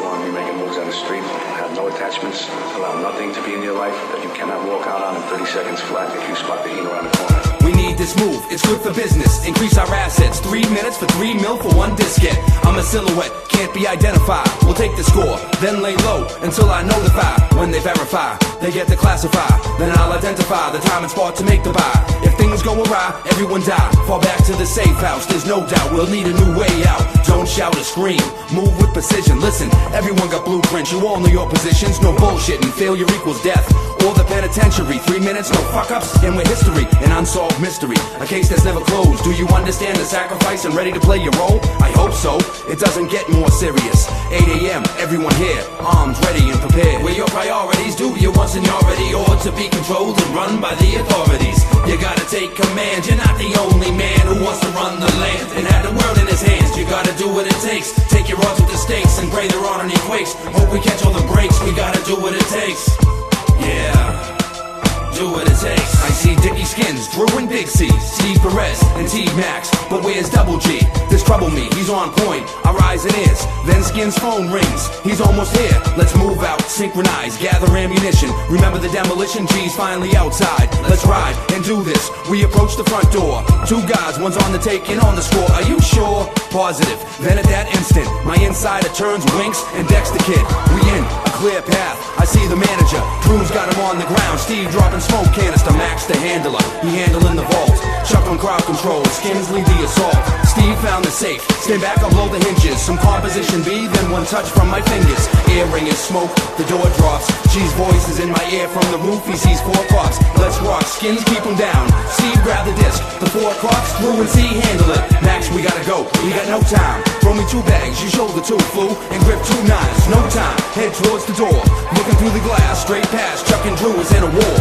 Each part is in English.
want to be making moves on the street, have no attachments, allow nothing to be in your life that you cannot walk out on in 30 seconds flat if you spot the heat around the corner. We need this move, it's good for business. Increase our assets, 3 minutes for 3 mil for one diskette. I'm a silhouette, can't be identified. We'll take the score, then lay low until I notify. When they verify, they get to classify. Then I'll identify the time and spot to make the buy. If things go awry, everyone die. Fall back to the safe house, there's no doubt we'll need a new way out. Don't shout or scream, move with precision. Listen, everyone got blueprints, you all know your positions. No bullshitting, failure equals death or the penitentiary. 3 minutes, no fuck-ups, and we're history. An unsolved mystery, a case that's never closed. Do you understand the sacrifice and ready to play your role? I hope so, it doesn't get more serious. 8 a.m., everyone here, arms ready and prepared. Where your priorities, do you want seniority or to be controlled and run by the authorities? You gotta take command, you're not the only man who wants to run the land and have the world in his hands. You gotta do what it takes, take your odds with the stakes and pray there aren't any quakes. Hope we catch all the breaks, we gotta do what it takes. Yeah, do what it takes. I see Dickie Skins, Drew and Big C, Steve Perez and T-Max, but where's Double G? This trouble me, he's on point, our eyes and ears. Then Skins' phone rings, he's almost here. Let's move out, synchronize, gather ammunition. Remember the demolition, G's finally outside. Let's ride and do this, we approach the front door. 2 guys, one's on the take and on the score. Are you sure? Positive. Then at that instant, my insider turns, winks, and decks the kid. We in a clear path, I see the manager. Drew's got him on the ground, Steve dropping smoke canister. Max the handler, he handling the vault. Chuck on crowd control, Skins lead the assault. Steve found the safe, stand back, I'll blow the hinges. Some composition B, then one touch from my fingers. Air ring is smoke, the door drops. G's voice is in my ear from the roof, he sees 4 cops. Let's rock, Skins keep him down. Steve grab the disc, the 4 cops, Drew and C handle it. Max, we gotta go, we got no time. Throw me 2 bags, you shoulder 2, fool, and grip 2 knives. No time, head towards the door. Looking through the glass, straight past, Chuck and Drew is in a war.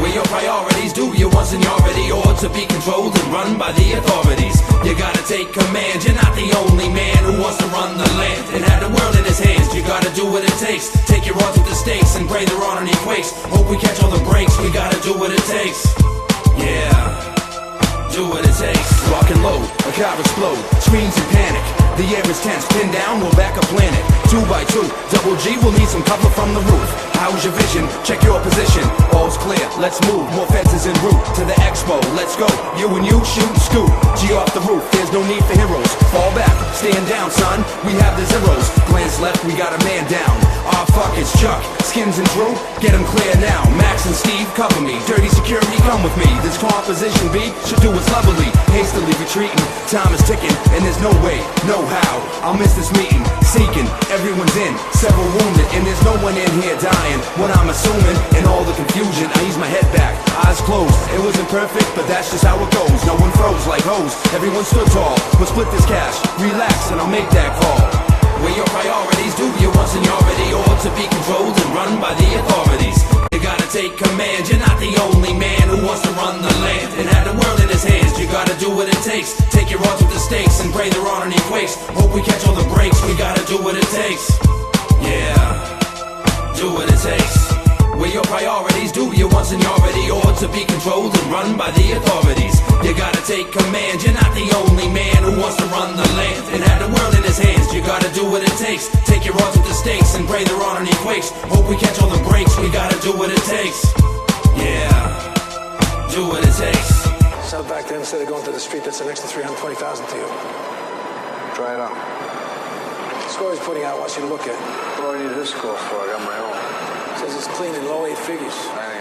Where your priorities, do you want seniority or to be controlled and run by the authorities? You gotta take command, you're not the only man who wants to run the land and have the world in his hands. You gotta do what it takes, take your odds with the stakes and pray there aren't any quakes. Hope we catch all the breaks, we gotta do what it takes. Yeah, do what it takes. Rock and load, a car explode, screams in panic. The air is tense, pinned down, we'll back a planet. 2 by 2, Double G will need some cover from the roof. How's your vision? Check your position. All's clear, let's move. More fences en route to the expo. Let's go. You and you shoot and scoot. G off the roof, there's no need for heroes. Fall back, stand down, son. We have the zeros. Glance left, we got a man down. Ah, fuck, it's Chuck. Skins and Drew, get him clear now. Max and Steve, cover me. Dirty security, come with me. This composition B should do us lovely. Hastily retreating, time is ticking, and there's no way, no how. I'll miss this meeting. Seeking, everyone's in, several wounded, and there's no one in here dying. What I'm assuming, in all the confusion, I ease my head back, eyes closed. It wasn't perfect, but that's just how it goes. No one froze like hoes, everyone stood tall. We'll split this cash, relax, and I'll make that call. Where your priorities, do you want seniority or to be controlled and run by the authorities? You gotta take command, you're not the only man who wants to run the land and have the world in his hands. You gotta do what it takes, take your odds with the stakes and pray there aren't any quakes. Hope we catch all the breaks, we gotta do what it takes. Yeah, do what it takes. Where your priorities, do you want seniority or to be controlled and run by the authorities? You gotta take command, you're not the only man who wants to run the land and have the world in his hands. You gotta do what it takes, take your odds with the stakes and pray there aren't any quakes. Hope we catch all the breaks, we gotta do what it takes. Yeah, do what it takes. Sell back to him instead of going to the street, that's an extra $320,000 to you. Try it out. The score he's putting out wants you to look at. What do I need this score for? I got my own. Says it's clean in low 8 figures. I